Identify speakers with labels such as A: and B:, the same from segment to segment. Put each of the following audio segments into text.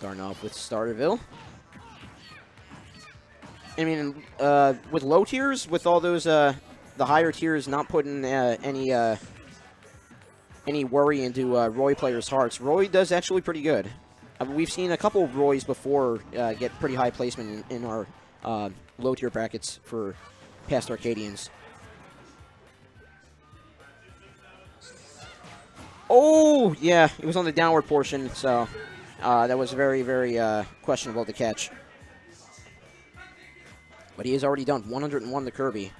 A: Starting off with Starterville. I mean, with low tiers, with all those, the higher tiers not putting any worry into Roy players' hearts, Roy does actually pretty good. We've seen a couple of Roys before get pretty high placement in our low tier brackets for past Arcadians. Oh, yeah, it was on the downward portion, so that was very, very questionable to catch. But he has already done 101 to Kirby.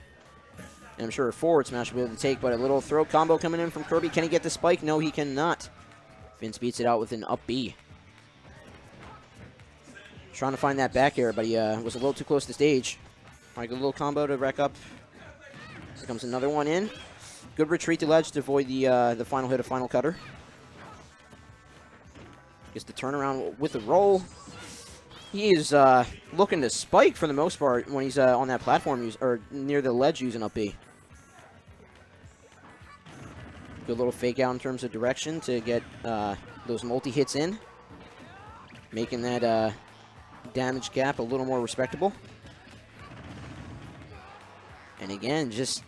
A: And I'm sure a forward smash will be able to take, but a little throw combo coming in from Kirby. Can he get the spike? No, he cannot. Vince beats it out with an up B. Trying to find that back air, but he was a little too close to stage. All right, good little combo to rack up. Here comes another one in. Good retreat to ledge to avoid the final hit of Final Cutter. Gets the turnaround with the roll. He is looking to spike for the most part when he's on that platform or near the ledge using up B. Good little fake out in terms of direction to get those multi-hits in. Making that damage gap a little more respectable. And again, just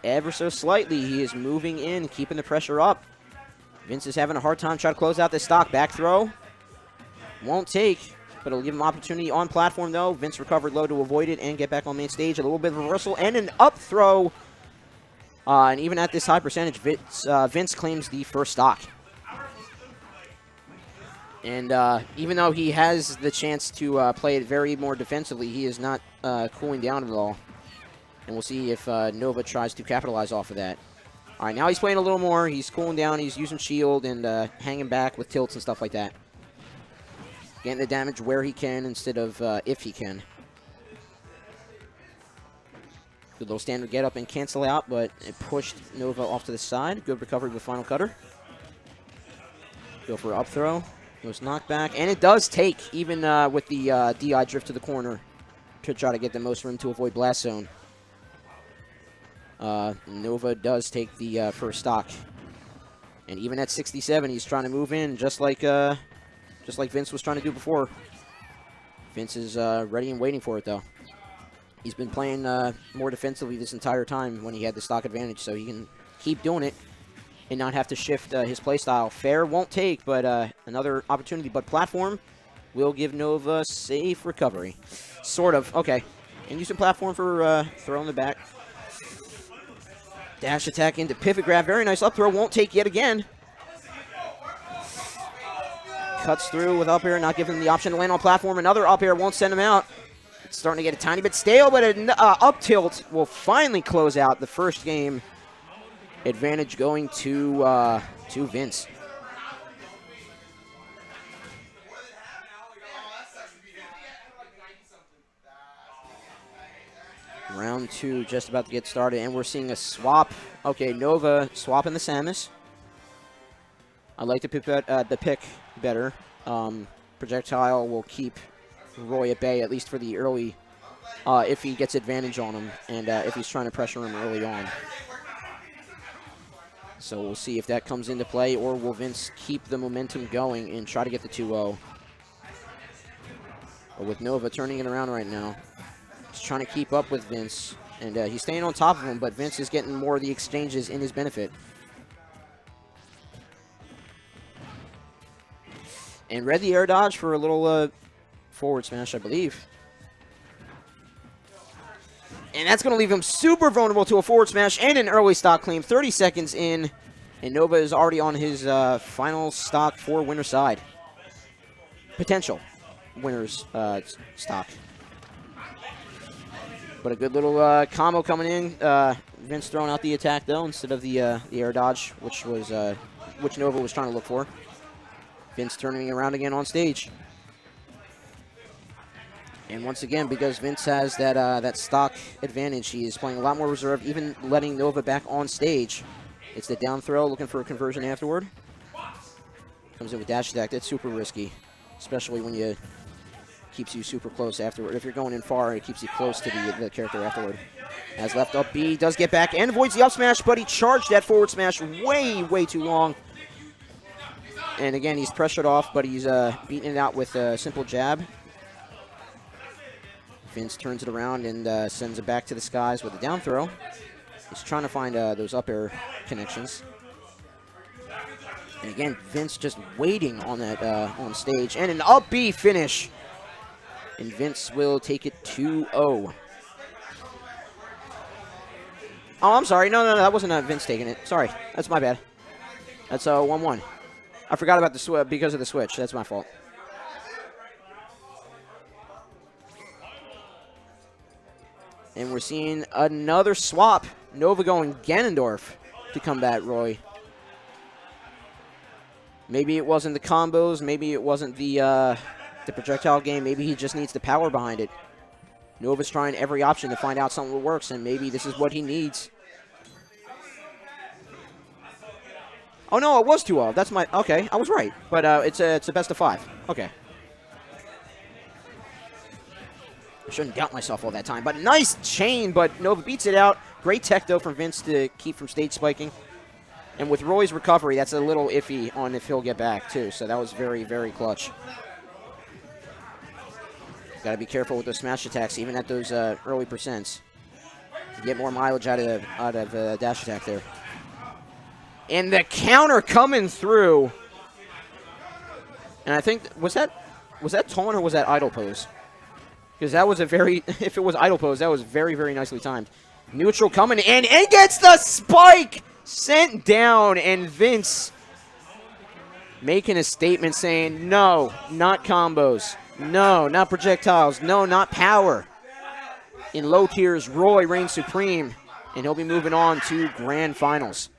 A: ever so slightly, he is moving in, keeping the pressure up. Vince is having a hard time trying to close out this stock. Back throw. Won't take. But it'll give him opportunity on platform, though. Vince recovered low to avoid it and get back on main stage. A little bit of reversal and an up throw. And even at this high percentage, Vince claims the first stock. And even though he has the chance to play it very more defensively, he is not cooling down at all. And we'll see if Nova tries to capitalize off of that. All right, now he's playing a little more. He's cooling down. He's using shield and hanging back with tilts and stuff like that. Getting the damage where he can instead of if he can. Good little standard get up and cancel out, but it pushed Nova off to the side. Good recovery with Final Cutter. Go for up throw. Goes knockback. And it does take, even with the DI drift to the corner, to try to get the most room to avoid Blast Zone. Nova does take the first stock. And even at 67, he's trying to move in just like Vince was trying to do before. Vince is ready and waiting for it, though. He's been playing more defensively this entire time when he had the stock advantage, so he can keep doing it and not have to shift his playstyle. Fair won't take, but another opportunity. But platform will give Nova safe recovery. Sort of. Okay. And use the platform for throw in the back. Dash attack into pivot grab. Very nice up throw. Won't take yet again. Cuts through with up air, not giving him the option to land on platform. Another up air won't send him out. It's starting to get a tiny bit stale, but an up tilt will finally close out the first game. Advantage going to Vince. Round 2 just about to get started, and we're seeing a swap. Okay, Nova swapping the Samus. I like the pick better. Projectile will keep Roy at bay, at least for the early, if he gets advantage on him, and if he's trying to pressure him early on. So we'll see if that comes into play, or will Vince keep the momentum going and try to get the 2-0. But with Nova turning it around right now, he's trying to keep up with Vince, and he's staying on top of him, but Vince is getting more of the exchanges in his benefit. And read the air dodge for a little forward smash, I believe. And that's going to leave him super vulnerable to a forward smash and an early stock claim. 30 seconds in, and Nova is already on his final stock for winner's side. Potential winner's stock. But a good little combo coming in. Vince throwing out the attack, though, instead of the air dodge, which Nova was trying to look for. Vince turning around again on stage. And once again, because Vince has that stock advantage, he is playing a lot more reserve, even letting Nova back on stage. It's the down throw, looking for a conversion afterward. Comes in with dash attack. That's super risky, especially when you keeps you super close afterward. If you're going in far, it keeps you close to the character afterward. As left up B, does get back and avoids the up smash, but he charged that forward smash way, way too long. And again, he's pressured off, but he's beating it out with a simple jab. Vince turns it around and sends it back to the skies with a down throw. He's trying to find those up air connections. And again, Vince just waiting on that on stage. And an up B finish. And Vince will take it 2-0. Oh, I'm sorry. No, that wasn't Vince taking it. Sorry, that's my bad. That's 1-1. I forgot about the because of the switch. That's my fault. And we're seeing another swap. Nova going Ganondorf to combat Roy. Maybe it wasn't the combos. Maybe it wasn't the projectile game. Maybe he just needs the power behind it. Nova's trying every option to find out something that works, and maybe this is what he needs. Oh, no, it was 2-0. That's my... Okay, I was right. But it's a best of 5. Okay. I shouldn't doubt myself all that time. But nice chain, but Nova beats it out. Great tech, though, from Vince to keep from stage spiking. And with Roy's recovery, that's a little iffy on if he'll get back, too. So that was very, very clutch. Got to be careful with those smash attacks, even at those early percents. Get more mileage out of dash attack there. And the counter coming through. And I think, was that taunt or was that idle pose? Because that was a very, if it was idle pose, that was very, very nicely timed. Neutral coming in, and gets the spike sent down, and Vince making a statement saying, no, not combos. No, not projectiles. No, not power. In low tiers, Roy reigns supreme, and he'll be moving on to grand finals.